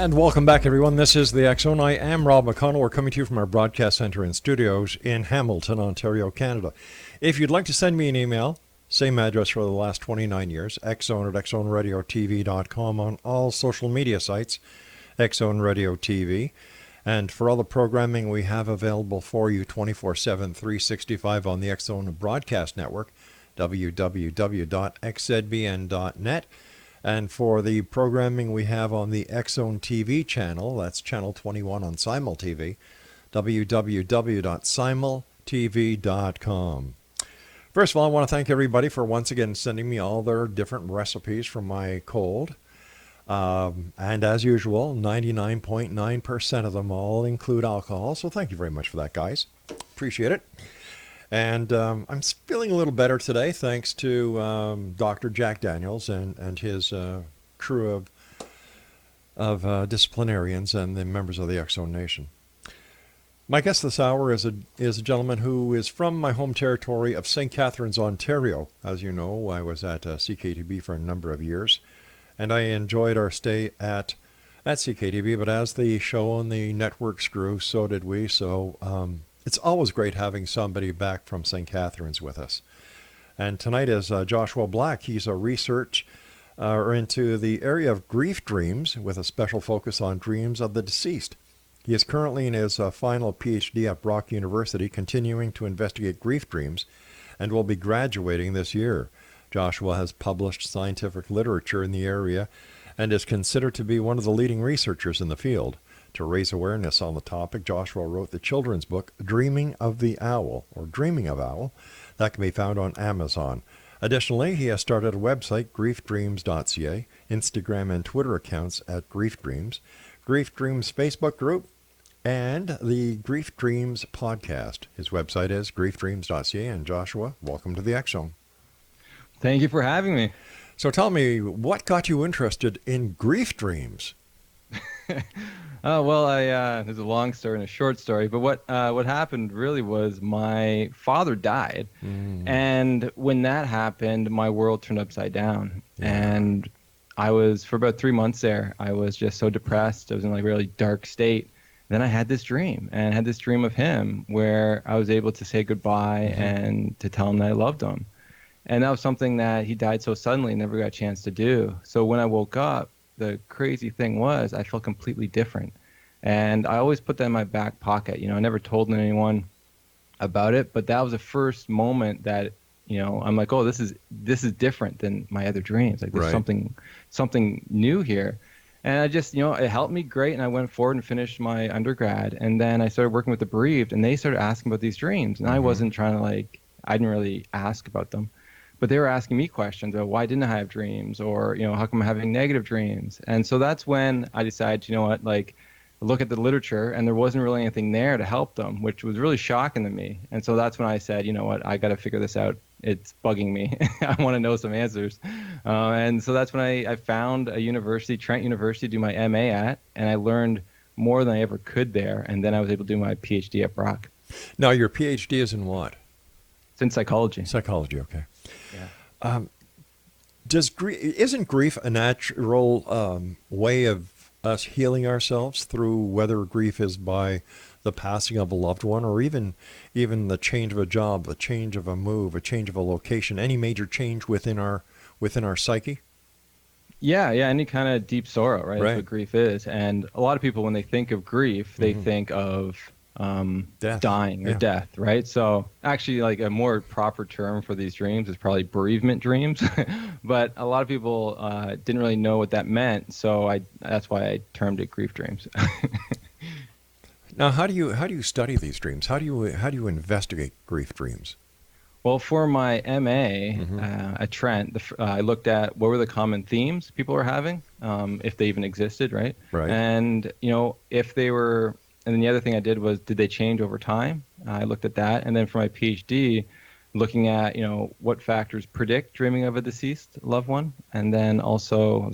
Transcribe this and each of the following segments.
And welcome back, everyone. This is the X Zone. I am Rob McConnell. We're coming to you from our broadcast center and studios in Hamilton, Ontario, Canada. If you'd like to send me an email, same address for the last 29 years, xzone@xzoneradiotv.com, on all social media sites, Xzone Radio TV. And for all the programming we have available for you 24/7, 365 on the X Zone Broadcast Network, www.xzbn.net. And for the programming we have on the X Zone TV channel, that's channel 21 on Simul TV, www.simultv.com. First of all, I want to thank everybody for once again sending me all their different recipes for my cold. And as usual, 99.9% of them all include alcohol. So thank you very much for that, guys. Appreciate it. And I'm feeling a little better today thanks to Dr. Jack Daniels and his crew of disciplinarians and the members of the X Zone Nation. My guest this hour is a gentleman who is from my home territory of St. Catharines, Ontario. As you know, I was at CKTB for a number of years, and I enjoyed our stay at CKTB, but as the show and the networks grew, so did we. So it's always great having somebody back from St. Catharines with us. And tonight is Joshua Black. He's a research into the area of grief dreams with a special focus on dreams of the deceased. He is currently in his final PhD at Brock University, continuing to investigate grief dreams, and will be graduating this year. Joshua has published scientific literature in the area and is considered to be one of the leading researchers in the field. To raise awareness on the topic, Joshua wrote the children's book, Dreaming of Owl, that can be found on Amazon. Additionally, he has started a website, griefdreams.ca, Instagram and Twitter accounts at Grief Dreams, Grief Dreams Facebook group, and the Grief Dreams podcast. His website is griefdreams.ca. And Joshua, welcome to the X Zone. Thank you for having me. So tell me, what got you interested in grief dreams? Well, there's a long story and a short story, but what happened really was my father died, and when that happened, my world turned upside down, and I was, for about 3 months there, I was just so depressed. I was in like a really dark state. And then I had this dream, and I had this dream of him where I was able to say goodbye and to tell him that I loved him, and that was something that he died so suddenly, never got a chance to do. So when I woke up, the crazy thing was I felt completely different. And I always put that in my back pocket. You know, I never told anyone about it, but that was the first moment that, you know, I'm like, oh, this is different than my other dreams. Like there's something new here. And I just, you know, it helped me great. And I went forward and finished my undergrad. And then I started working with the bereaved, and they started asking about these dreams. And I wasn't trying to I didn't really ask about them. But they were asking me questions about why didn't I have dreams, or, you know, how come I'm having negative dreams? And so that's when I decided, you know what, look at the literature, and there wasn't really anything there to help them, which was really shocking to me. And so that's when I said, you know what, I got to figure this out. It's bugging me. I want to know some answers. And so that's when I found a university, Trent University, to do my MA at, and I learned more than I ever could there. And then I was able to do my PhD at Brock. Now, your PhD is in what? It's in psychology. Psychology, okay. Yeah. Isn't grief a natural way of us healing ourselves through, whether grief is by the passing of a loved one, or even the change of a job, the change of a move, a change of a location, any major change within our psyche? Yeah, any kind of deep sorrow, right? That's what grief is. And a lot of people, when they think of grief, they think of dying or death, right? So actually, like, a more proper term for these dreams is probably bereavement dreams. But a lot of people didn't really know what that meant, so that's why I termed it grief dreams. Now, how do you study these dreams? How do you investigate grief dreams? Well, for my MA at Trent, I looked at what were the common themes people were having, if they even existed, right? Right. And, you know, if they were. And then the other thing I did was, did they change over time? I looked at that. And then for my PhD, looking at, you know, what factors predict dreaming of a deceased loved one. And then also,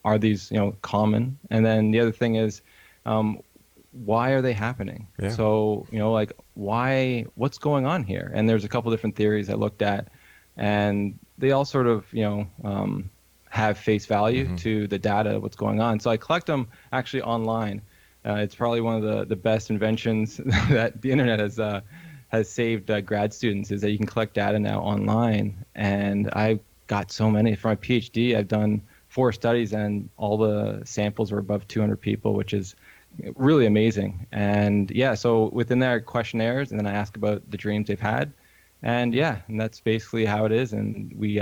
are these, you know, common? And then the other thing is, why are they happening? Yeah. So, you know, like, what's going on here? And there's a couple different theories I looked at, and they all sort of, you know, have face value to the data, what's going on. So I collect them actually online. It's probably one of the best inventions that the internet has saved grad students, is that you can collect data now online. And I got so many. For my PhD, I've done 4 studies, and all the samples were above 200 people, which is really amazing. And yeah, so within there are questionnaires, and then I ask about the dreams they've had. And yeah, and that's basically how it is. And we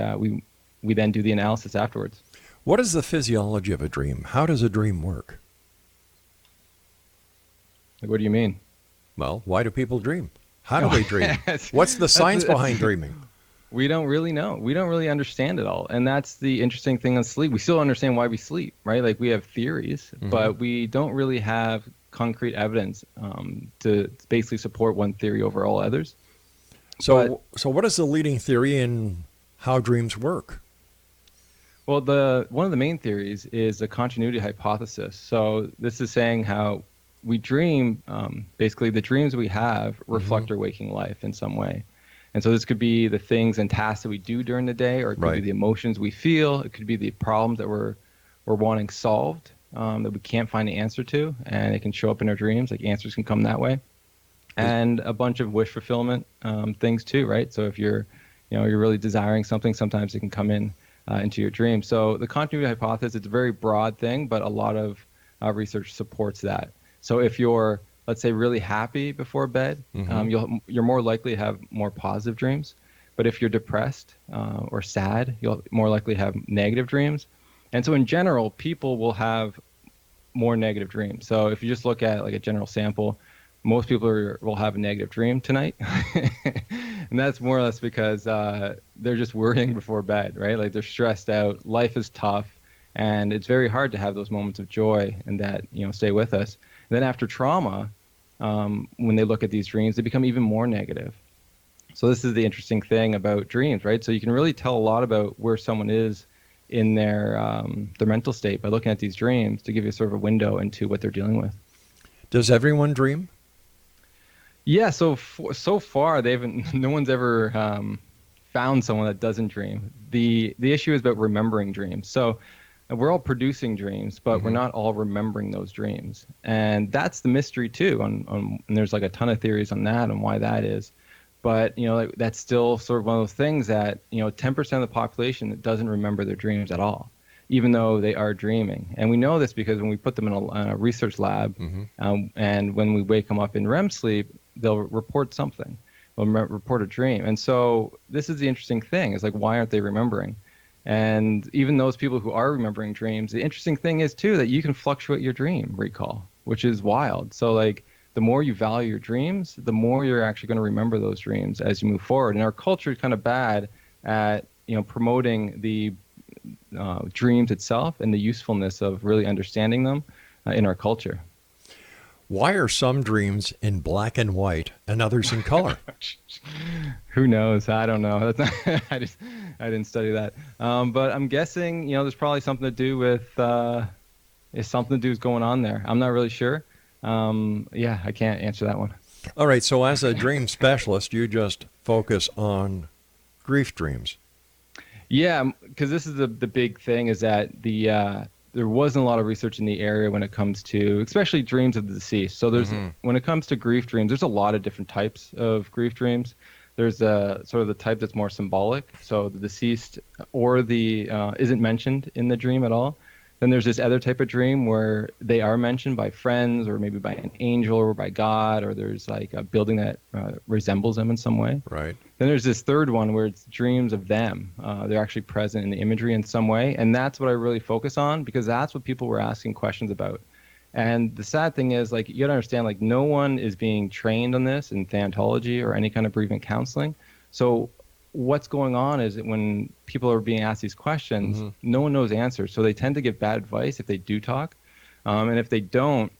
then do the analysis afterwards. What is the physiology of a dream? How does a dream work? Like, what do you mean? Well, why do people dream? How do they dream? What's the science behind dreaming? We don't really know. We don't really understand it all. And that's the interesting thing on sleep. We still understand why we sleep, right? Like, we have theories, but we don't really have concrete evidence to basically support one theory over all others. So what is the leading theory in how dreams work? Well, one of the main theories is the continuity hypothesis. So this is saying how we dream, basically the dreams we have reflect our waking life in some way. And so this could be the things and tasks that we do during the day, or it could be the emotions we feel. It could be the problems that we're wanting solved, that we can't find the answer to, and it can show up in our dreams. Like, answers can come that way. And a bunch of wish fulfillment things too, right? So if you're really desiring something, sometimes it can come into your dream. So the continuity hypothesis, it's a very broad thing, but a lot of research supports that. So if you're, let's say, really happy before bed, you're more likely to have more positive dreams. But if you're depressed or sad, you'll more likely have negative dreams. And so in general, people will have more negative dreams. So if you just look at like a general sample, most people will have a negative dream tonight. And that's more or less because they're just worrying before bed, right? Like, they're stressed out, life is tough, and it's very hard to have those moments of joy and that, stay with us. And then after trauma, when they look at these dreams, they become even more negative. So this is the interesting thing about dreams, right? So you can really tell a lot about where someone is in their mental state by looking at these dreams, to give you sort of a window into what they're dealing with. Does everyone dream? Yeah, so far no one's ever found someone that doesn't dream. The issue is about remembering dreams. So we're all producing dreams, but we're not all remembering those dreams, and that's the mystery too. And there's like a ton of theories on that and why that is. But that's still sort of one of those things that 10% of the population that doesn't remember their dreams at all, even though they are dreaming. And we know this because when we put them in a research lab, and when we wake them up in REM sleep, they'll report something. They'll report a dream. And so this is the interesting thing, is like, why aren't they remembering? And even those people who are remembering dreams, the interesting thing is too that you can fluctuate your dream recall, which is wild. So like, the more you value your dreams, the more you're actually going to remember those dreams as you move forward. And our culture is kind of bad at promoting the dreams itself and the usefulness of really understanding them in our culture. Why are some dreams in black and white and others in color? Who knows? I don't know. That's not, I didn't study that. But I'm guessing, there's probably something to do with, something to do with going on there. I'm not really sure. Yeah, I can't answer that one. All right. So as a dream specialist, you just focus on grief dreams. Yeah, because this is the big thing, is that there wasn't a lot of research in the area when it comes to, especially dreams of the deceased. So there's, when it comes to grief dreams, there's a lot of different types of grief dreams. There's sort of the type that's more symbolic. So the deceased or isn't mentioned in the dream at all. Then there's this other type of dream where they are mentioned by friends, or maybe by an angel, or by God, or there's like a building that resembles them in some way. Right. Then there's this third one where it's dreams of them. They're actually present in the imagery in some way. And that's what I really focus on, because that's what people were asking questions about. And the sad thing is, like, you gotta understand, like, no one is being trained on this in thanatology or any kind of bereavement counseling. So what's going on is that when people are being asked these questions, no one knows answers. So they tend to give bad advice if they do talk. And if they don't,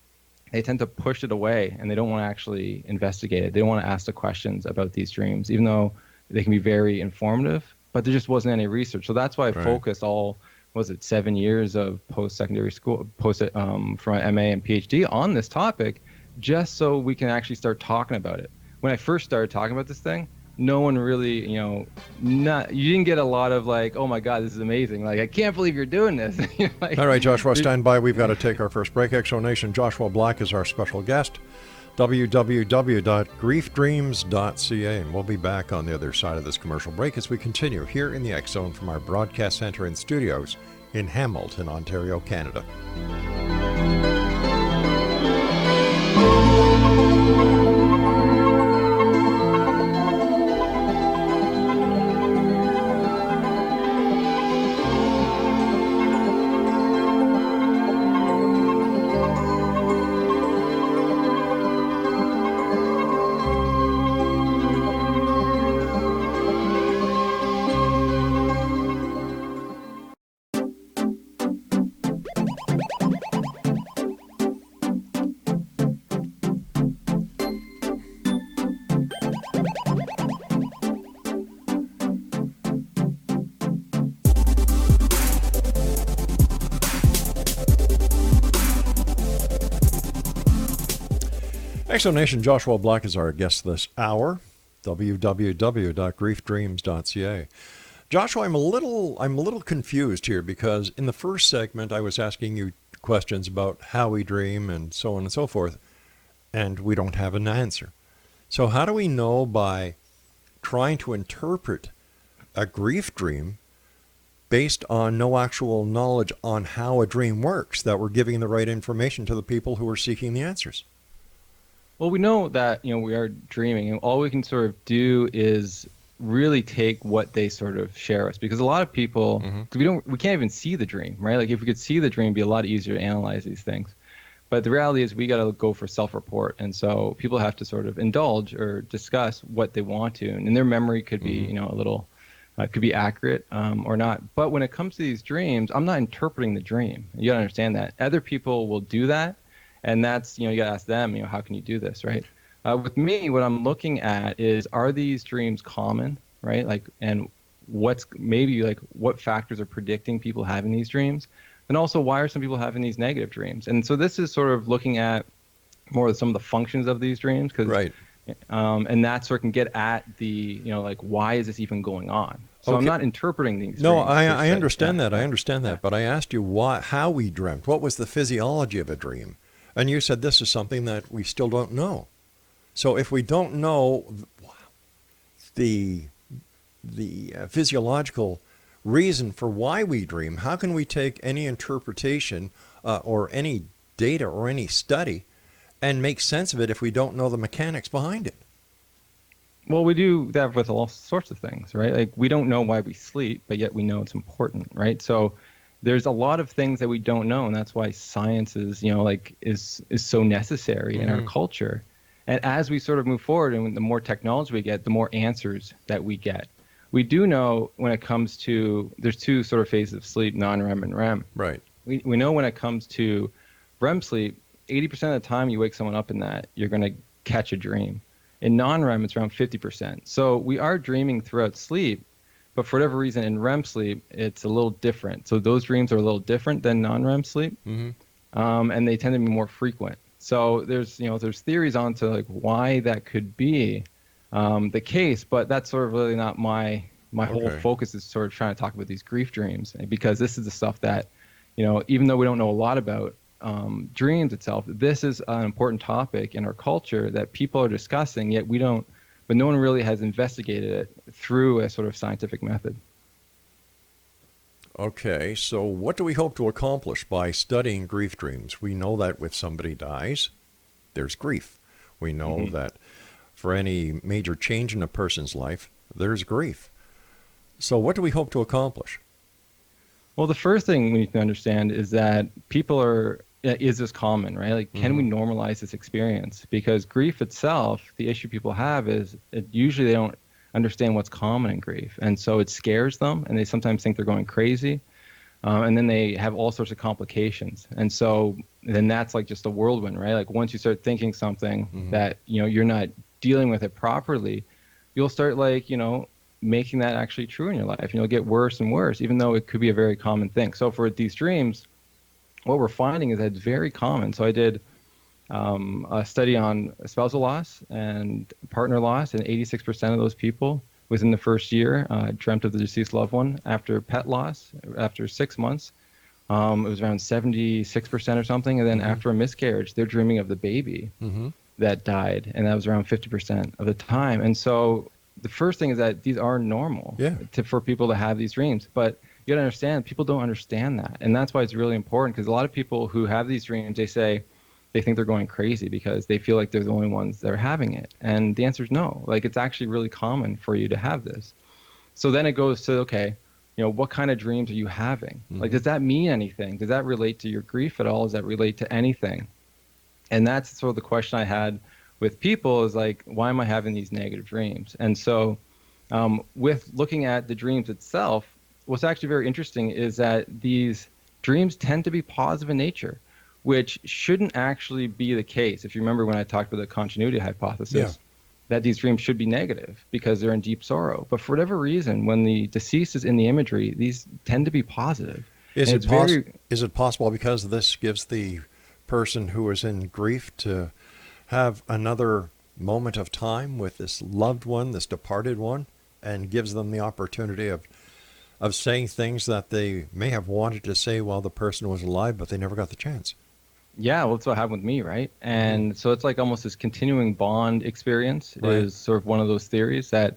they tend to push it away, and they don't want to actually investigate it. They don't want to ask the questions about these dreams, even though they can be very informative, but there just wasn't any research. So that's why I focused 7 years of post-secondary school, from MA and PhD on this topic, just so we can actually start talking about it. When I first started talking about this thing, no one really, you didn't get a lot of like, oh my God, this is amazing. Like, I can't believe you're doing this. Like, All right, Joshua, stand by. We've got to take our first break. Exonation, Joshua Black is our special guest. www.griefdreams.ca. And we'll be back on the other side of this commercial break as we continue here in the X Zone from our broadcast center and studios in Hamilton, Ontario, Canada. Exonation, Joshua Black is our guest this hour. www.griefdreams.ca. Joshua, I'm a little confused here because in the first segment I was asking you questions about how we dream and so on and so forth, and we don't have an answer. So how do we know by trying to interpret a grief dream based on no actual knowledge on how a dream works that we're giving the right information to the people who are seeking the answers? Well, we know that, we are dreaming, and all we can sort of do is really take what they sort of share us, because a lot of people, because we can't even see the dream, right? Like if we could see the dream, it'd be a lot easier to analyze these things. But the reality is we got to go for self-report. And so people have to sort of indulge or discuss what they want to, and their memory could be, a little, could be accurate or not. But when it comes to these dreams, I'm not interpreting the dream. You got to understand that. Other people will do that. And that's, you got to ask them, how can you do this, right? With me, what I'm looking at is, are these dreams common, right? Like, and what's maybe like what factors are predicting people having these dreams? And also, why are some people having these negative dreams? And so this is sort of looking at more of some of the functions of these dreams, because, right. And that sort of can get at the, like, why is this even going on? So okay. I'm not interpreting these. No, dreams. I understand that. I understand that. But I asked you how we dreamt. What was the physiology of a dream? And you said this is something that we still don't know. So if we don't know the physiological reason for why we dream, how can we take any interpretation or any data or any study and make sense of it if we don't know the mechanics behind it? Well, we do that with all sorts of things, right? Like we don't know why we sleep, but yet we know it's important, right? So there's a lot of things that we don't know, and that's why science is, is so necessary in our culture. And as we sort of move forward, and the more technology we get, the more answers that we get. We do know when it comes to, there's two sort of phases of sleep, non-REM and REM. Right. We know when it comes to REM sleep, 80% of the time you wake someone up in that, you're going to catch a dream. In non-REM, it's around 50%. So we are dreaming throughout sleep. But for whatever reason, in REM sleep, it's a little different. So those dreams are a little different than non-REM sleep, and they tend to be more frequent. So there's theories onto like why that could be the case, but that's sort of really not my whole focus is sort of trying to talk about these grief dreams, because this is the stuff that, even though we don't know a lot about dreams itself, this is an important topic in our culture that people are discussing, yet we don't. But no one really has investigated it through a sort of scientific method. Okay, so what do we hope to accomplish by studying grief dreams? We know that if somebody dies, there's grief. We know that for any major change in a person's life, there's grief. So what do we hope to accomplish? Well, the first thing we need to understand is that is this common, right? Like, can we normalize this experience? Because grief itself, the issue people have is usually they don't understand what's common in grief. And so it scares them, and they sometimes think they're going crazy. And then they have all sorts of complications. And so then that's like just a whirlwind, right? Like once you start thinking something that, you're not dealing with it properly, you'll start like, making that actually true in your life. And you'll get worse and worse, even though it could be a very common thing. So for these dreams, what we're finding is that it's very common. So I did a study on spousal loss and partner loss, and 86% of those people within the first year dreamt of the deceased loved one. After pet loss, after 6 months, it was around 76% or something. And then after a miscarriage, they're dreaming of the baby that died, and that was around 50% of the time. And so the first thing is that these are normal for people to have these dreams, but you got to understand, people don't understand that. And that's why it's really important, because a lot of people who have these dreams, they say they think they're going crazy because they feel like they're the only ones that are having it. And the answer is no. Like, it's actually really common for you to have this. So then it goes to, okay, what kind of dreams are you having? Like, does that mean anything? Does that relate to your grief at all? Does that relate to anything? And that's sort of the question I had with people, is like, why am I having these negative dreams? And so with looking at the dreams itself, what's actually very interesting is that these dreams tend to be positive in nature, which shouldn't actually be the case. If you remember when I talked about the continuity hypothesis, that these dreams should be negative because they're in deep sorrow. But for whatever reason, when the deceased is in the imagery, these tend to be positive. Is it possible because this gives the person who is in grief to have another moment of time with this loved one, this departed one, and gives them the opportunity of saying things that they may have wanted to say while the person was alive, but they never got the chance? Yeah, well, that's what happened with me, right? And so it's like almost this continuing bond experience is sort of one of those theories that,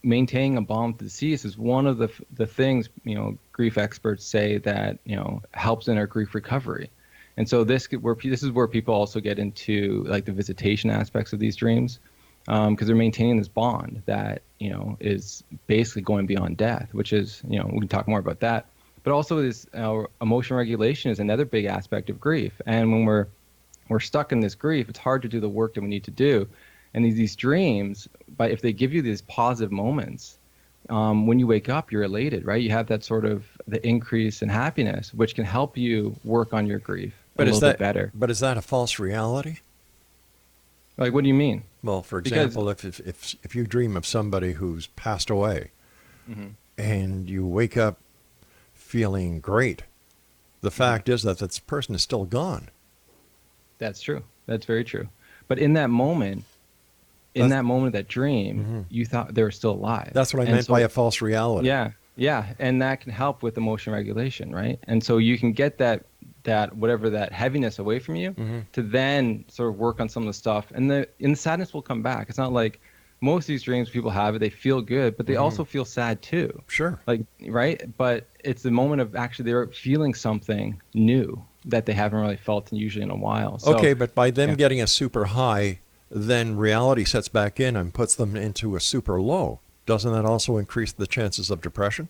maintaining a bond with the deceased is one of the things, grief experts say that, helps in our grief recovery. And so this is where people also get into like the visitation aspects of these dreams, because they're maintaining this bond that, is basically going beyond death, which is, we can talk more about that. But also this emotional regulation is another big aspect of grief. And when we're stuck in this grief, it's hard to do the work that we need to do. And these dreams, but if they give you these positive moments, when you wake up, you're elated, right? You have that sort of the increase in happiness, which can help you work on your grief a little bit better. But is that a false reality? Like, what do you mean? Well, for example, if you dream of somebody who's passed away and you wake up feeling great, the fact is that this person is still gone. That's true. That's very true. But in that moment, of that dream, you thought they were still alive. That's what I meant by a false reality. Yeah. And that can help with emotional regulation, right? And so you can get that whatever that heaviness away from you to then sort of work on some of the stuff. And the sadness will come back. It's not like most of these dreams people have it, they feel good, but they also feel sad too. Sure. Like, right? But it's the moment of actually they're feeling something new that they haven't really felt usually in a while. So, okay, but by them getting a super high, then reality sets back in and puts them into a super low. Doesn't that also increase the chances of depression?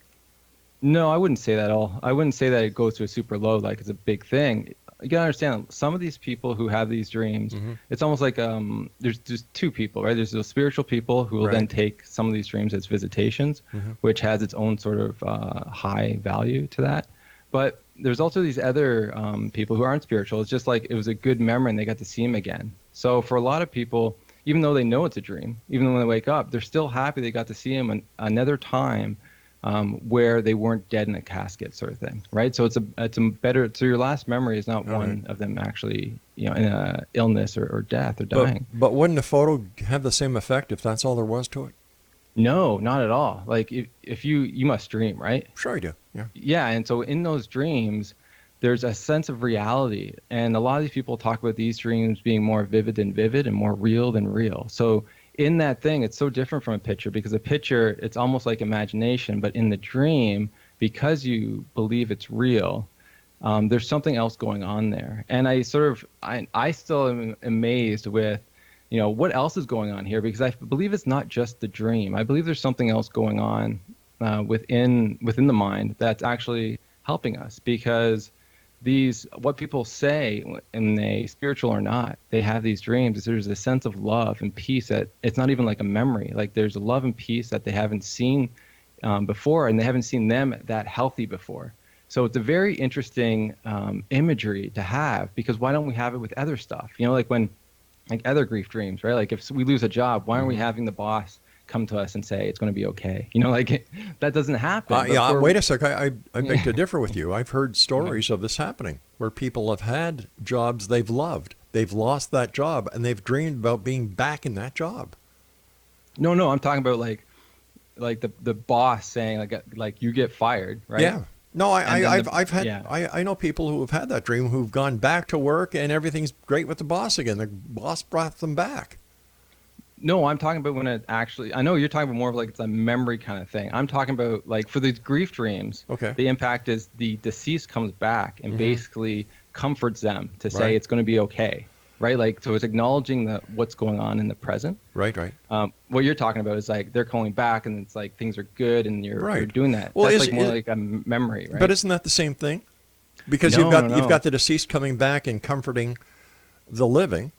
No, I wouldn't say that at all. I wouldn't say that it goes to a super low like it's a big thing. You gotta understand, some of these people who have these dreams, it's almost like there's two people, right? There's those spiritual people who will then take some of these dreams as visitations, which has its own sort of high value to that. But there's also these other people who aren't spiritual. It's just like it was a good memory and they got to see him again. So for a lot of people, even though they know it's a dream, even when they wake up, they're still happy they got to see him another time. Where they weren't dead in a casket, sort of thing, right? So it's a better. So your last memory is not one of them actually, in a illness or death or dying. But wouldn't a photo have the same effect if that's all there was to it? No, not at all. Like if you must dream, right? Sure, I do. Yeah. Yeah, and so in those dreams, there's a sense of reality, and a lot of these people talk about these dreams being more vivid than vivid and more real than real. So in that thing, it's so different from a picture, because a picture, it's almost like imagination, but in the dream, because you believe it's real, there's something else going on there. And I still am amazed with, what else is going on here, because I believe it's not just the dream. I believe there's something else going on within the mind that's actually helping us, because what people say, and they spiritual or not, they have these dreams. There's a sense of love and peace that it's not even like a memory. Like there's a love and peace that they haven't seen before, and they haven't seen them that healthy before. So it's a very interesting imagery to have, because why don't we have it with other stuff? Like when, like other grief dreams, right? Like if we lose a job, why aren't we having the boss come to us and say it's going to be okay? Like that doesn't happen. Wait a sec. I beg to differ with you. I've heard stories of this happening where people have had jobs they've loved, they've lost that job and they've dreamed about being back in that job. No, I'm talking about like the boss saying like you get fired, right? Yeah. No, Yeah. I know people who have had that dream who've gone back to work and everything's great with the boss again. The boss brought them back. No, I'm talking about when it actually, I know you're talking about more of like it's a memory kind of thing. I'm talking about like for these grief dreams, Okay. the impact is the deceased comes back and basically comforts them to say Right. it's going to be okay, right? Like, so it's acknowledging what's going on in the present. Right. What you're talking about is like they're calling back and it's like things are good and you're Right. doing that. Well, That's like more like a memory, right? But isn't that the same thing? Because No, you've no. got the deceased coming back and comforting the living.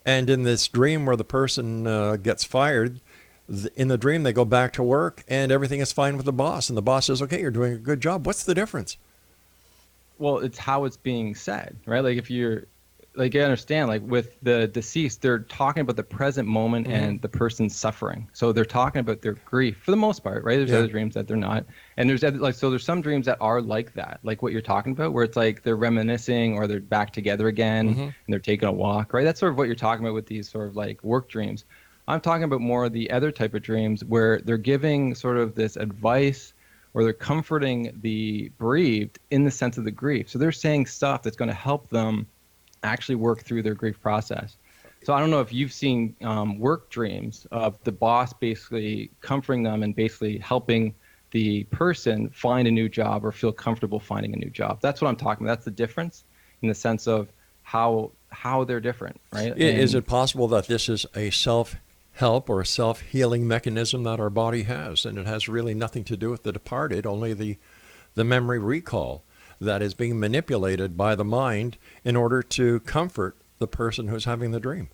And in this dream where the person gets fired, in the dream they go back to work and everything is fine with the boss. And the boss says, okay, you're doing a good job. What's the difference? Well, it's how it's being said, right? Like if you're, like I understand, like with the deceased, they're talking about the present moment and the person's suffering. So they're talking about their grief for the most part, right? There's other dreams that they're not. And there's like, so there's some dreams that are like that, like what you're talking about, where it's like they're reminiscing or they're back together again and they're taking a walk, right? That's sort of what you're talking about with these sort of like work dreams. I'm talking about more of the other type of dreams where they're giving sort of this advice or they're comforting the bereaved in the sense of the grief. So they're saying stuff that's going to help them actually work through their grief process. So I don't know if you've seen work dreams of the boss basically comforting them and basically helping the person find a new job or feel comfortable finding a new job. That's what I'm talking about. That's the difference in the sense of how they're different, right? Is it possible that this is a self-help or a self-healing mechanism that our body has, and it has really nothing to do with the departed, only the memory recall that is being manipulated by the mind in order to comfort the person who's having the dream?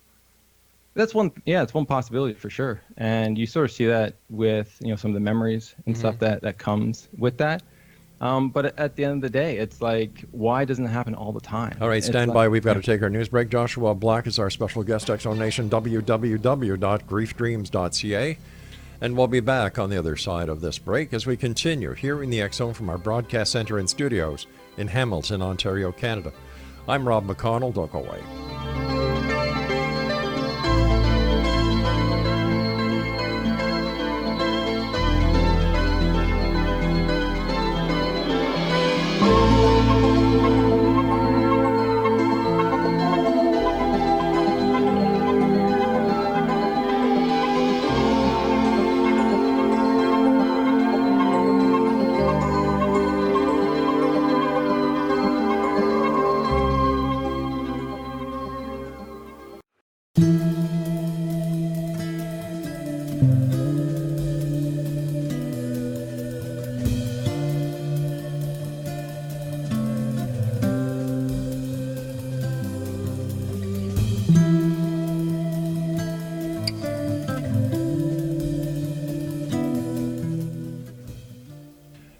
That's one, yeah, it's one possibility for sure. And you sort of see that with, some of the memories and stuff that comes with that. But at the end of the day, it's like, why doesn't it happen all the time? All right, stand by. We've got to take our news break. Joshua Black is our special guest. Exonation, www.griefdreams.ca. And we'll be back on the other side of this break as we continue here in the X Zone from our broadcast center and studios in Hamilton, Ontario, Canada. I'm Rob McConnell. Don't go away.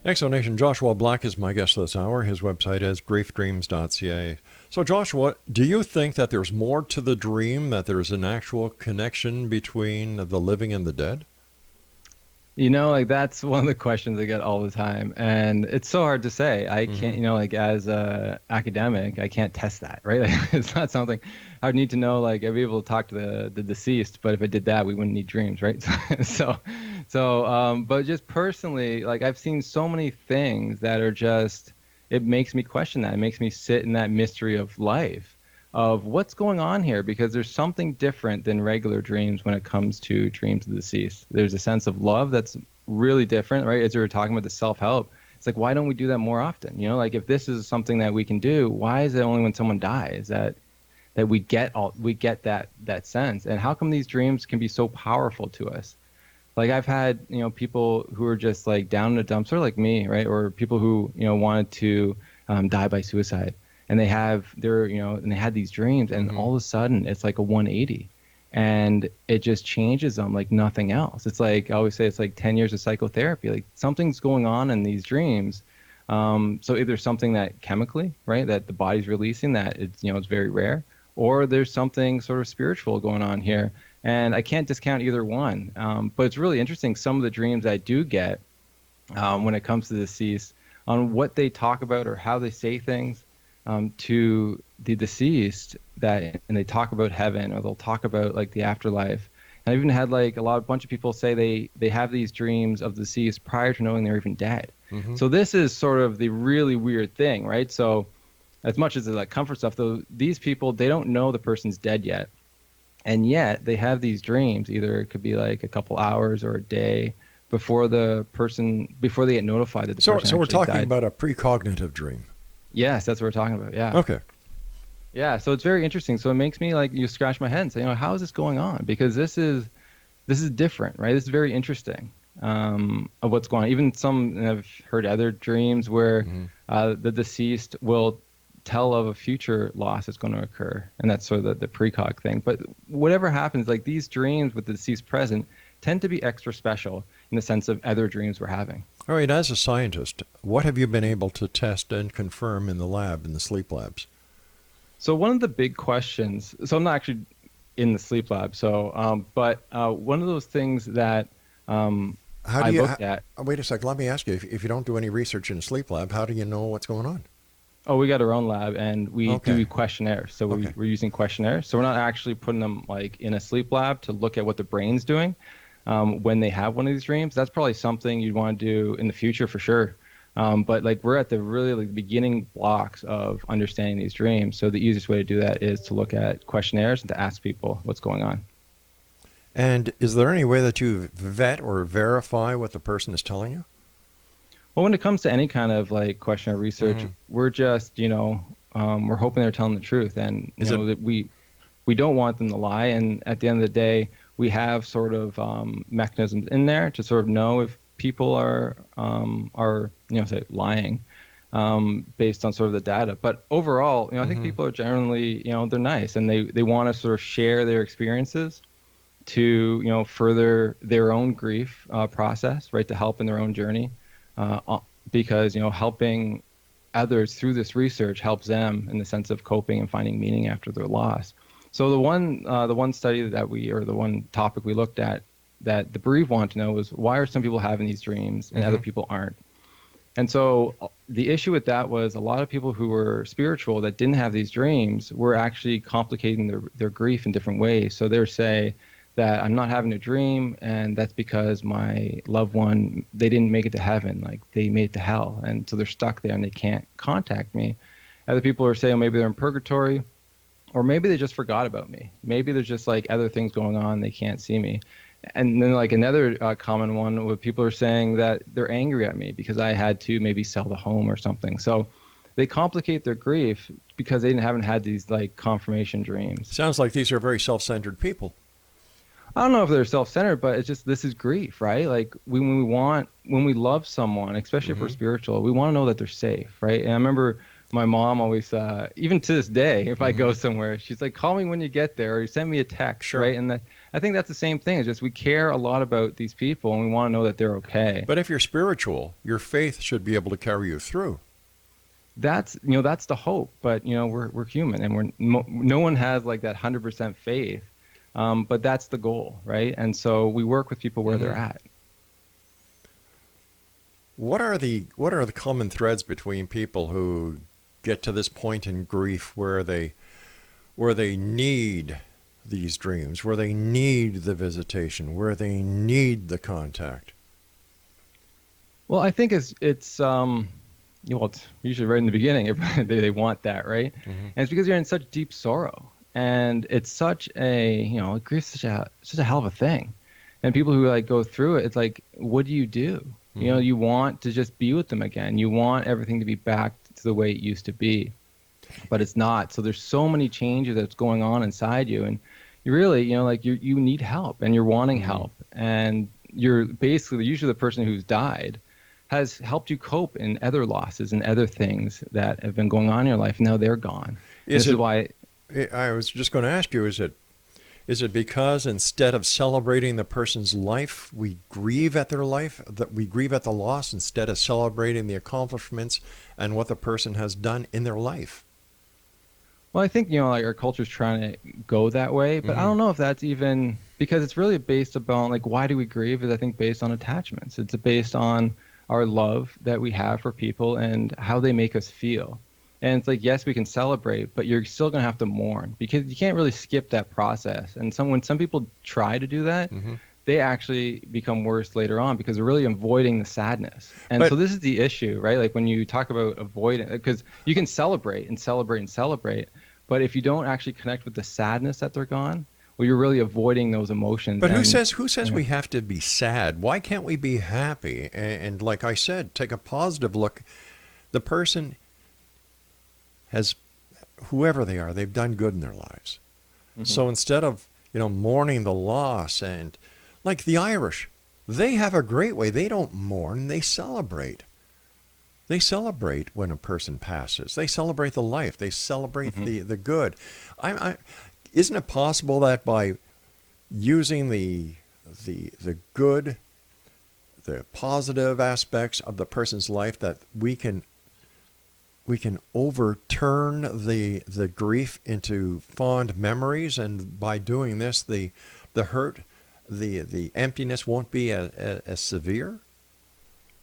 Exonation, Joshua Black is my guest this hour. His website is griefdreams.ca. So Joshua, do you think that there's more to the dream, that there's an actual connection between the living and the dead? Like that's one of the questions I get all the time. And it's so hard to say. I can't, like as a academic, I can't test that, right? Like, it's not something I would need to know. Like I'd be able to talk to the deceased, but if I did that, we wouldn't need dreams, right? But just personally, like I've seen so many things that are just, it makes me question that. It makes me sit in that mystery of life, of what's going on here, because there's something different than regular dreams when it comes to dreams of the deceased. There's a sense of love that's really different, right? As we were talking about the self-help, it's like, why don't we do that more often? Like if this is something that we can do, why is it only when someone dies that we get that sense? And how come these dreams can be so powerful to us? Like I've had, people who are just like down in the dumps, sort of like me, right? Or people who, wanted to die by suicide. And they had these dreams, and all of a sudden it's like a 180, and it just changes them like nothing else. It's like, I always say, it's like 10 years of psychotherapy. Like something's going on in these dreams. So either something that chemically, right, that the body's releasing that it's very rare, or there's something sort of spiritual going on here. And I can't discount either one. But it's really interesting, some of the dreams I do get when it comes to the deceased, on what they talk about or how they say things. to the deceased and they talk about heaven, or they'll talk about like the afterlife. And I've even had like a bunch of people say they have these dreams of the deceased prior to knowing they're even dead. So this is sort of the really weird thing, right? So as much as it's like comfort stuff, though, these people, they don't know the person's dead yet. And yet they have these dreams. Either it could be like a couple hours or a day before they get notified that the person So we're talking died. about a precognitive dream. Yes, that's what we're talking about. Yeah. Okay. Yeah. So it's very interesting. So it makes me like, you scratch my head and say, how is this going on? Because this is different, right? This is very interesting, of what's going on. Even I've heard other dreams where the deceased will tell of a future loss that's going to occur, and that's sort of the precog thing. But whatever happens, like these dreams with the deceased present tend to be extra special in the sense of other dreams we're having. All right, as a scientist, what have you been able to test and confirm in the lab, in the sleep labs? So one of the big questions, so I'm not actually in the sleep lab, but one of those things that I looked at. Wait a second, let me ask you, if you don't do any research in a sleep lab, how do you know what's going on? Oh, we got our own lab, and we do questionnaires. So we're using questionnaires. So we're not actually putting them like in a sleep lab to look at what the brain's doing when they have one of these dreams. That's probably something you'd want to do in the future for sure. But like we're at the really like beginning blocks of understanding these dreams. So the easiest way to do that is to look at questionnaires and to ask people what's going on. And is there any way that you vet or verify what the person is telling you? Well, when it comes to any kind of like questionnaire research, we're just, we're hoping they're telling the truth, and that we don't want them to lie. And at the end of the day, we have sort of mechanisms in there to sort of know if people are say lying based on sort of the data. But overall, I think people are generally, they're nice, and they want to sort of share their experiences to, further their own grief process, right, to help in their own journey. Because helping others through this research helps them in the sense of coping and finding meaning after their loss. So the one study the one topic we looked at that the bereaved want to know was, why are some people having these dreams and other people aren't? And so the issue with that was a lot of people who were spiritual that didn't have these dreams were actually complicating their grief in different ways. So they would say that I'm not having a dream, and that's because my loved one, they didn't make it to heaven, like they made it to hell, and so they're stuck there and they can't contact me. Other people are saying maybe they're in purgatory, or maybe they just forgot about me. Maybe there's just like other things going on, they can't see me. And then like another common one where people are saying that they're angry at me because I had to maybe sell the home or something. So they complicate their grief because they haven't had these like confirmation dreams. Sounds like these are very self-centered people. I don't know if they're self-centered, but it's just, this is grief, right? Like when we love someone, especially if we're spiritual, we want to know that they're safe, right? And I remember my mom always, even to this day, if I go somewhere, she's like, call me when you get there, or send me a text, right? And I think that's the same thing. It's just we care a lot about these people, and we want to know that they're okay. But if you're spiritual, your faith should be able to carry you through. That's the hope. But we're human, and no one has like that 100% faith. But that's the goal, right? And so we work with people where they're at. What are the common threads between people who get to this point in grief where they need these dreams, where they need the visitation, where they need the contact? Well, I think it's usually right in the beginning. They want that, right? And it's because you're in such deep sorrow. And it's such a, grief's such a hell of a thing. And people who like go through it, it's like, what do? You want to just be with them again. You want everything to be back to the way it used to be, but it's not. So there's so many changes that's going on inside you. And you really, you need help, and you're wanting help. And you're basically, usually the person who's died has helped you cope in other losses and other things that have been going on in your life. Now they're gone. This is why... I was just going to ask you, is it because instead of celebrating the person's life, we grieve at their life, that we grieve at the loss instead of celebrating the accomplishments and what the person has done in their life? Well, I think, like our culture's trying to go that way, but I don't know if that's even, because it's really based upon, like, why do we grieve is I think based on attachments. It's based on our love that we have for people and how they make us feel. And it's like, yes, we can celebrate, but you're still going to have to mourn because you can't really skip that process. And when some people try to do that, they actually become worse later on because they're really avoiding the sadness. And so But this is the issue, right? Like when you talk about avoiding, because you can celebrate and celebrate and celebrate, but if you don't actually connect with the sadness that they're gone, well, you're really avoiding those emotions. But And who says we have to be sad? Why can't we be happy? And like I said, take a positive look. The person has, whoever they are, they've done good in their lives. So instead of, mourning the loss, and like the Irish, they have a great way. They don't mourn, they celebrate. They celebrate when a person passes. They celebrate the life. They celebrate the good. Isn't it possible that by using the good, the positive aspects of the person's life, that we can overturn the grief into fond memories, and by doing this, the hurt, the emptiness won't be as severe?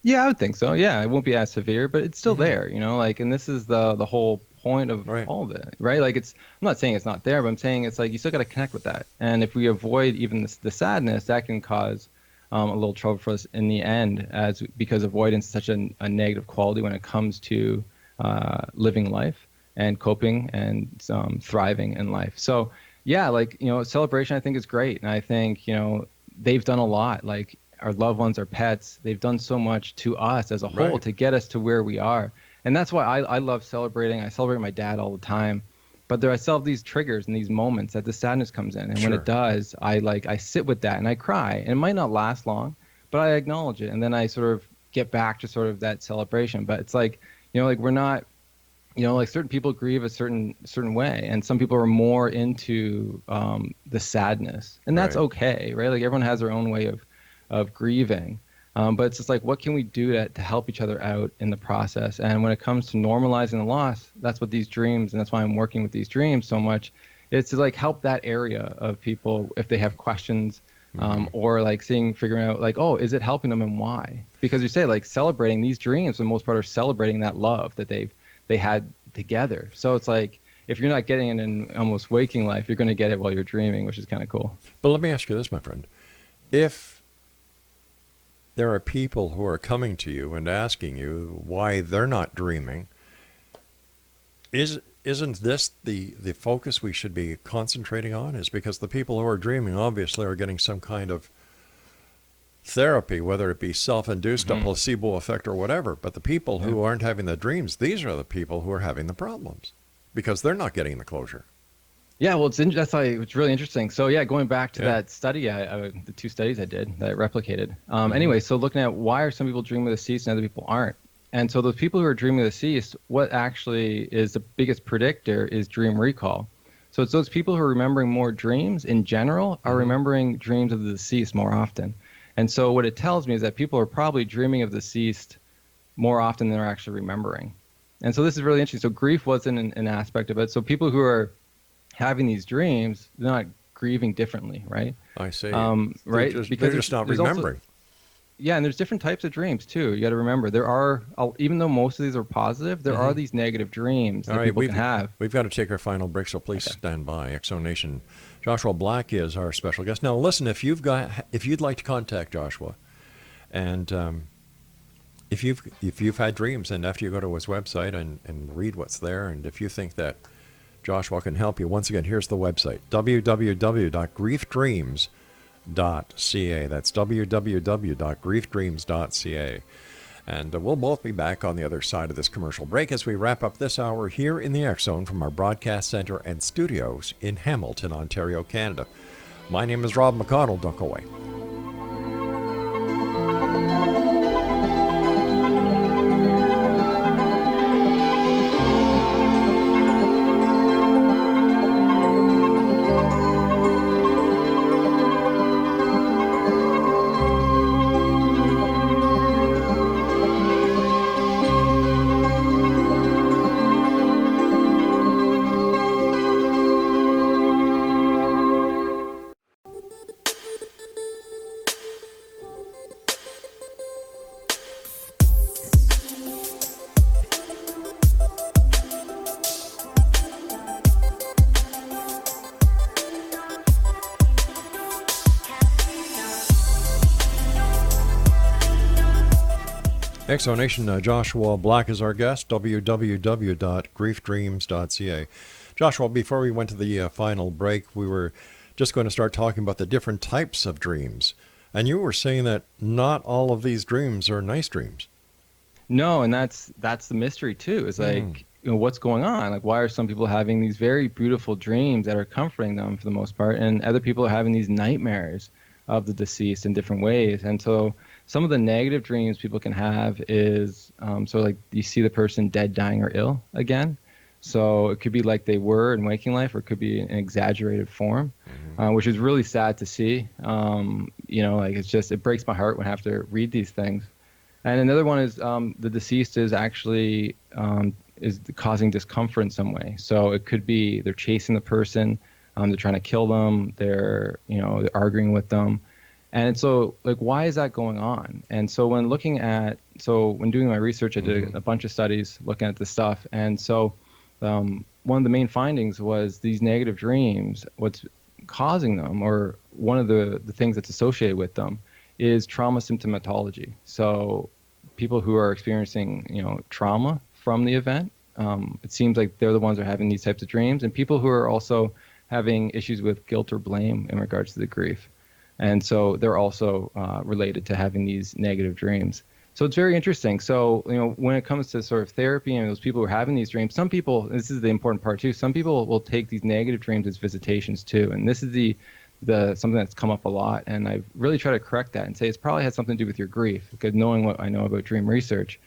yeah, I would think so. Yeah, it won't be as severe, but it's still there, like, and this is the whole point of Right. all of it, right? Like I'm not saying it's not there, but I'm saying it's like you still got to connect with that. And if we avoid even the sadness, that can cause a little trouble for us in the end, because avoidance is such a negative quality when it comes to living life and coping and thriving in life. So yeah, like, celebration I think is great. And I think, they've done a lot, like our loved ones, our pets, they've done so much to us as a whole Right. to get us to where we are. And that's why I love celebrating. I celebrate my dad all the time, but I still have these triggers and these moments that the sadness comes in. And when Sure. it does, I sit with that and I cry, and it might not last long, but I acknowledge it. And then I sort of get back to sort of that celebration. But it's like, like we're not, like certain people grieve a certain way, and some people are more into the sadness, and that's Right. okay, right? Like everyone has their own way of grieving, but it's just like, what can we do to help each other out in the process? And when it comes to normalizing the loss, that's what these dreams, and that's why I'm working with these dreams so much. It's to like help that area of people if they have questions, or like figuring out like, oh, is it helping them and why? Because you say like celebrating these dreams, for the most part, are celebrating that love that they had together. So it's like, if you're not getting it in almost waking life, you're going to get it while you're dreaming, which is kind of cool. But let me ask you this, my friend. If there are people who are coming to you and asking you why they're not dreaming, isn't this the focus we should be concentrating on? Is because the people who are dreaming obviously are getting some kind of therapy, whether it be self-induced, a placebo effect, or whatever. But the people who aren't having the dreams, these are the people who are having the problems because they're not getting the closure. Yeah, well, that's why it's really interesting. So yeah, going back to that study, the 2 studies I did that I replicated. Anyway, so looking at why are some people dreaming of the deceased and other people aren't. And so those people who are dreaming of the deceased, what actually is the biggest predictor is dream recall. So it's those people who are remembering more dreams in general are remembering dreams of the deceased more often. And so what it tells me is that people are probably dreaming of the deceased more often than they're actually remembering. And so this is really interesting. So grief wasn't an aspect of it. So people who are having these dreams, they're not grieving differently, right? I see. Right? They're just not remembering. Yeah, and there's different types of dreams too. You got to remember, there are, even though most of these are positive, there are these negative dreams that people can have. We've got to take our final break, so please stand by. Exo Nation. Joshua Black is our special guest. Now, listen, if you'd like to contact Joshua, and if you've had dreams, and after you go to his website and read what's there, and if you think that Joshua can help you, once again, here's the website: www.griefdreams.ca. That's www.griefdreams.ca. And we'll both be back on the other side of this commercial break as we wrap up this hour here in the X Zone from our broadcast center and studios in Hamilton, Ontario, Canada. My name is Rob McConnell. Don't go away. Exonation, Joshua Black is our guest, www.griefdreams.ca. Joshua, before we went to the final break, we were just going to start talking about the different types of dreams. And you were saying that not all of these dreams are nice dreams. No, and that's the mystery too. Is like, what's going on? Like, why are some people having these very beautiful dreams that are comforting them for the most part, and other people are having these nightmares of the deceased in different ways? And so some of the negative dreams people can have is so like you see the person dead, dying, or ill again. So it could be like they were in waking life, or it could be an exaggerated form, which is really sad to see. Like it breaks my heart when I have to read these things. And another one is the deceased is actually is causing discomfort in some way. So it could be they're chasing the person, they're trying to kill them, they're arguing with them. And so, like, why is that going on? And so when doing my research, I did a bunch of studies looking at this stuff. And so one of the main findings was these negative dreams, what's causing them, or one of the things that's associated with them, is trauma symptomatology. So people who are experiencing, trauma from the event, it seems like they're the ones that are having these types of dreams, and people who are also having issues with guilt or blame in regards to the grief. And so they're also related to having these negative dreams. So it's very interesting. So, when it comes to sort of therapy and those people who are having these dreams, some people, this is the important part too, some people will take these negative dreams as visitations too. And this is the something that's come up a lot. And I've really tried to correct that and say it's probably had something to do with your grief, because knowing what I know about dream research.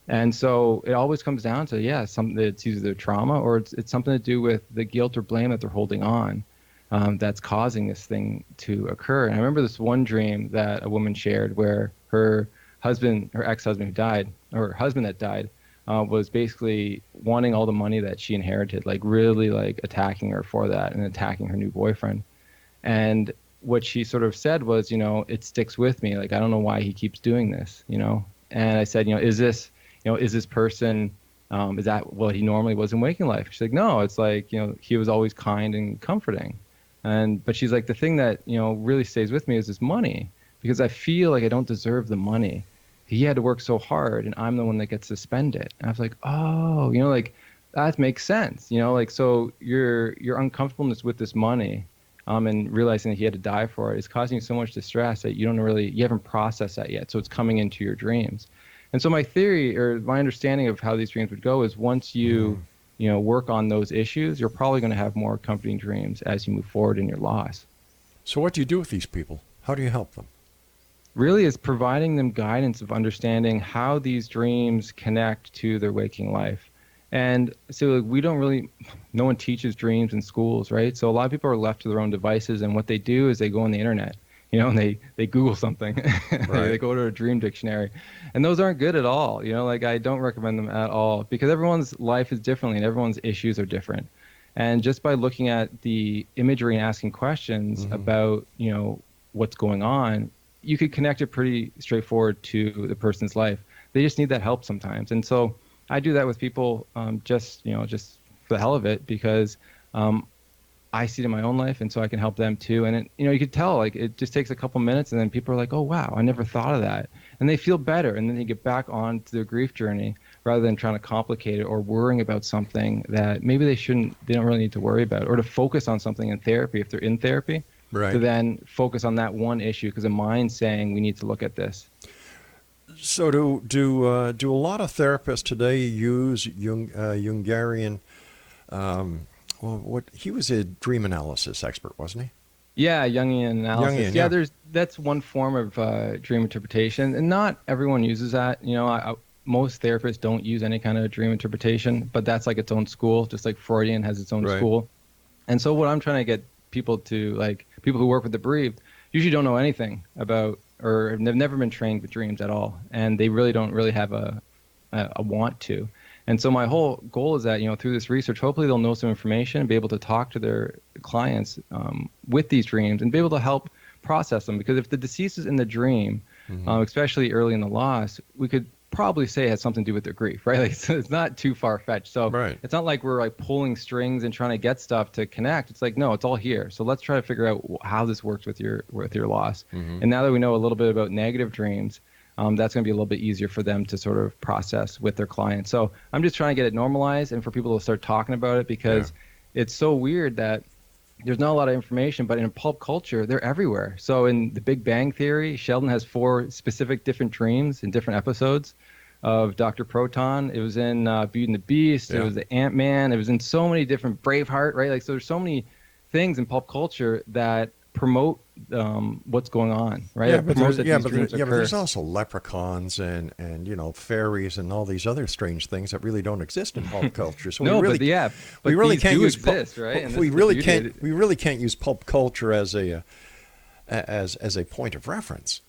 And so it always comes down to, something that's either their trauma, or it's something to do with the guilt or blame that they're holding on. That's causing this thing to occur. And I remember this one dream that a woman shared where her ex-husband who died, or her husband that died, was basically wanting all the money that she inherited, like really like attacking her for that and attacking her new boyfriend. And what she sort of said was, it sticks with me. Like, I don't know why he keeps doing this, And I said, is this person, is that what he normally was in waking life? She's like, no, it's like, he was always kind and comforting. But she's like, the thing that, really stays with me is this money, because I feel like I don't deserve the money. He had to work so hard, and I'm the one that gets to spend it. And I was like, oh, like that makes sense. So your uncomfortableness with this money, and realizing that he had to die for it, is causing you so much distress that you haven't processed that yet. So it's coming into your dreams. And so my theory, or my understanding of how these dreams would go, is once you work on those issues, you're probably going to have more comforting dreams as you move forward in your loss. So what do you do with these people? How do you help them? Really is providing them guidance of understanding how these dreams connect to their waking life. And so no one teaches dreams in schools, right? So a lot of people are left to their own devices, and what they do is they go on the internet, and they Google something. Right. They go to a dream dictionary, and those aren't good at all. I don't recommend them at all, because everyone's life is differently and everyone's issues are different. And just by looking at the imagery and asking questions about, what's going on, you could connect it pretty straightforward to the person's life. They just need that help sometimes. And so I do that with people, just for the hell of it, because I see it in my own life, and so I can help them too. And you could tell, like, it just takes a couple minutes, and then people are like, oh wow, I never thought of that, and they feel better, and then they get back on to their grief journey rather than trying to complicate it or worrying about something that maybe they don't really need to worry about, or to focus on something in therapy if they're in therapy. Right. To then focus on that one issue, because the mind's saying we need to look at this. So do a lot of therapists today use Jungarian? He was a dream analysis expert, wasn't he? Yeah, Jungian analysis. Yeah, that's one form of dream interpretation, and not everyone uses that. Most therapists don't use any kind of dream interpretation, but that's like its own school, just like Freudian has its own school. And so what I'm trying to get people to, like, people who work with the bereaved, usually don't know anything about, or have never been trained with dreams at all, and they really don't have a want to. And so my whole goal is that, through this research, hopefully they'll know some information and be able to talk to their clients with these dreams and be able to help process them. Because if the deceased is in the dream, especially early in the loss, we could probably say it has something to do with their grief, right? Like, so it's not too far-fetched. So It's not like we're like pulling strings and trying to get stuff to connect. It's like, no, it's all here. So let's try to figure out how this works with your loss. And now that we know a little bit about negative dreams, that's going to be a little bit easier for them to sort of process with their clients. So I'm just trying to get it normalized and for people to start talking about it, because it's so weird that there's not a lot of information, but in pulp culture, they're everywhere. So in The Big Bang Theory, Sheldon has 4 specific different dreams in different episodes of Dr. Proton. It was in Beauty and the Beast. It was the Ant-Man. It was in so many different Braveheart, right? Like, so there's so many things in pulp culture that promote what's going on, right? Yeah, but there's also leprechauns and fairies and all these other strange things that really don't exist in pulp culture. So no, we really can't use exist, right? And we really can't use pulp culture as a point of reference.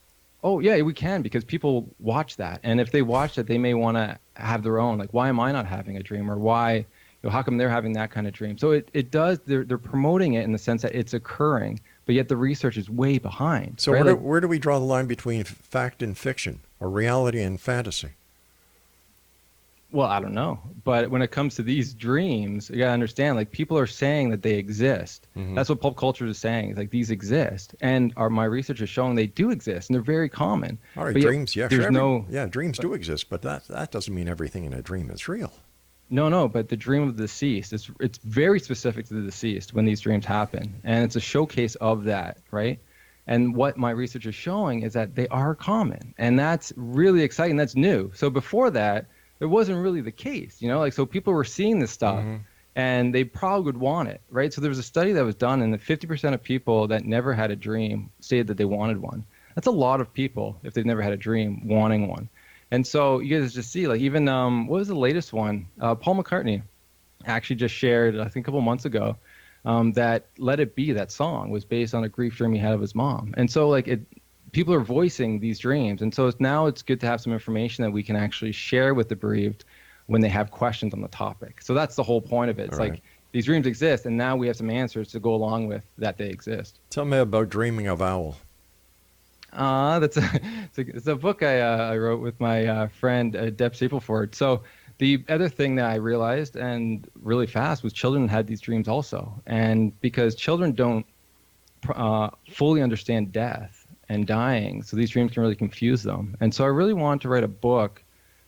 Oh yeah, we can, because people watch that, and if they watch it, they may want to have their own. Like, why am I not having a dream, or why, how come they're having that kind of dream? So it does. They're promoting it in the sense that it's occurring, but yet the research is way behind. So right? where do we draw the line between fact and fiction, or reality and fantasy? Well, I don't know. But when it comes to these dreams, you got to understand, like, people are saying that they exist. Mm-hmm. That's what pulp culture is saying. It's like, these exist. And my research is showing they do exist, and they're very common. All right, but dreams, dreams do exist, but that doesn't mean everything in a dream is real. No, but the dream of the deceased, it's very specific to the deceased when these dreams happen. And it's a showcase of that, right? And what my research is showing is that they are common. And that's really exciting. That's new. So before that, it wasn't really the case, so people were seeing this stuff and they probably would want it, right? So there was a study that was done, and the 50% of people that never had a dream stated that they wanted one. That's a lot of people, if they've never had a dream, wanting one. And so you guys just see, like, even, what was the latest one? Paul McCartney actually just shared, I think a couple months ago, that Let It Be, that song, was based on a grief dream he had of his mom. And so, like, people are voicing these dreams. And so now it's good to have some information that we can actually share with the bereaved when they have questions on the topic. So that's the whole point of it. It's like, these dreams exist, and now we have some answers to go along with that they exist. Tell me about Dreaming of Owl. It's a book I wrote with my friend Deb Stapleford. So the other thing that I realized, and really fast, was children had these dreams also. And because children don't fully understand death and dying, so these dreams can really confuse them. And so I really wanted to write a book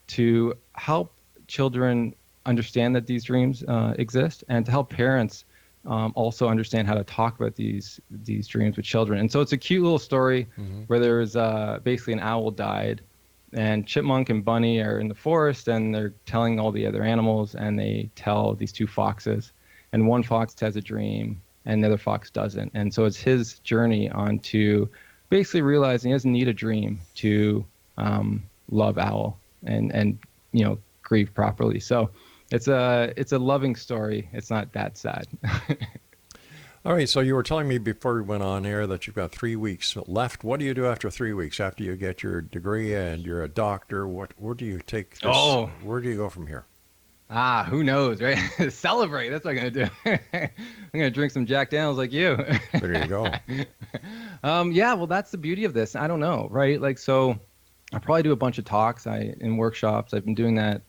to help children understand that these dreams exist, and to help parents also understand how to talk about these dreams with children. And so it's a cute little story where there's basically an owl died, and Chipmunk and Bunny are in the forest, and they're telling all the other animals, and they tell these 2 foxes, and one fox has a dream and the other fox doesn't. And so it's his journey onto basically realizing he doesn't need a dream to love Owl and grieve properly. So it's a loving story. It's not that sad. All right, so you were telling me before we went on air that you've got 3 weeks left. What do you do after 3 weeks? After you get your degree and you're a doctor, where do you take this? Where do you go from here? Who knows, right? Celebrate. That's what I'm going to do. I'm going to drink some Jack Daniels like you. There you go. Yeah, well, that's the beauty of this. I don't know, right? Like, so I'll probably do a bunch of talks in workshops. I've been doing that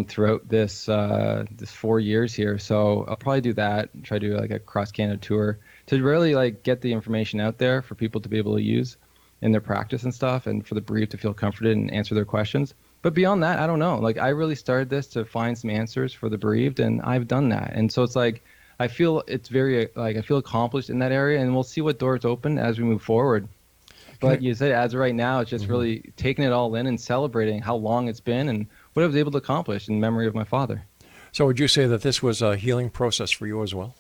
throughout this 4 years here. So I'll probably do that, try to do like a cross-Canada tour to really like get the information out there for people to be able to use in their practice and stuff, and for the bereaved to feel comforted and answer their questions. But beyond that, I don't know. Like, I really started this to find some answers for the bereaved, and I've done that. And so it's like, I feel it's very, like, I feel accomplished in that area, and we'll see what doors open as we move forward. But you said, as of right now, it's just really taking it all in and celebrating how long it's been and what I was able to accomplish in memory of my father. So would you say that this was a healing process for you as well?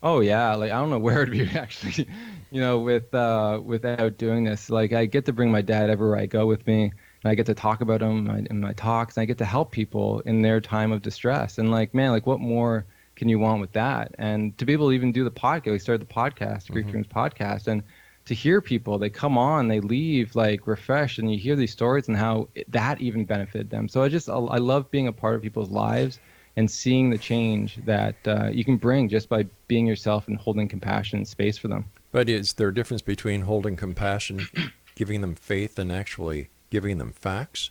Oh, yeah. Like, I don't know where it'd be actually, without doing this. Like, I get to bring my dad everywhere I go with me. And I get to talk about him in my talks, and I get to help people in their time of distress. And like, man, like, what more can you want with that? And to be able to even do the podcast, we started the podcast, Grief Dreams podcast, and to hear people, they come on, they leave like refreshed, and you hear these stories and how that even benefited them. So I love being a part of people's lives and seeing the change that you can bring just by being yourself and holding compassion and space for them. But is there a difference between holding compassion, giving them faith, and actually giving them facts?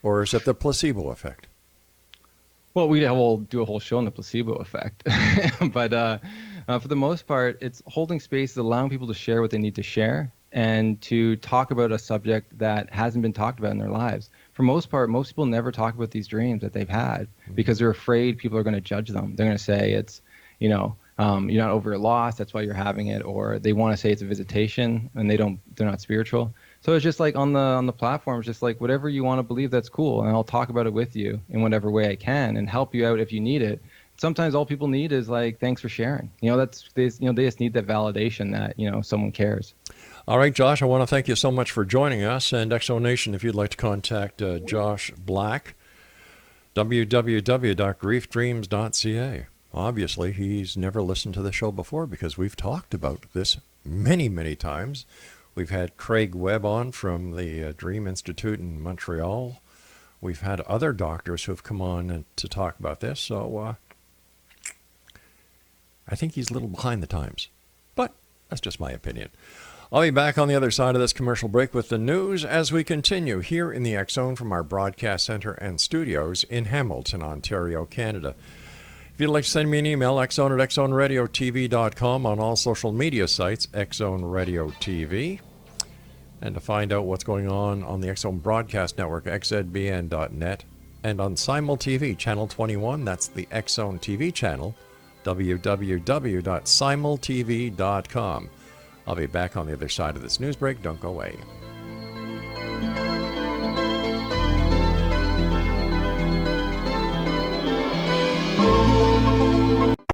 Or is it the placebo effect? Well, we'll do a whole show on the placebo effect. But for the most part, it's holding space, allowing people to share what they need to share, and to talk about a subject that hasn't been talked about in their lives. For most part, most people never talk about these dreams that they've had because they're afraid people are going to judge them. They're going to say it's, you're not over your loss, that's why you're having it, or they want to say it's a visitation and they're not spiritual. So it's just like on the platform, it's just like whatever you want to believe, that's cool, and I'll talk about it with you in whatever way I can and help you out if you need it. Sometimes all people need is like, thanks for sharing. They just need that validation that someone cares. All right, Josh, I want to thank you so much for joining us. And Exo Nation, if you'd like to contact Josh Black, www.griefdreams.ca. Obviously, he's never listened to the show before because we've talked about this many, many times. We've had Craig Webb on from the Dream Institute in Montreal. We've had other doctors who have come on to talk about this. So I think he's a little behind the times. But that's just my opinion. I'll be back on the other side of this commercial break with the news as we continue here in the X Zone from our broadcast center and studios in Hamilton, Ontario, Canada. If you'd like to send me an email, xzone@xzoneradiotv.com, on all social media sites, Xzone Radio TV. And to find out what's going on the X Zone Broadcast Network, xzbn.net, and on Simul TV, Channel 21, that's the X Zone TV channel, www.simultv.com. I'll be back on the other side of this news break. Don't go away.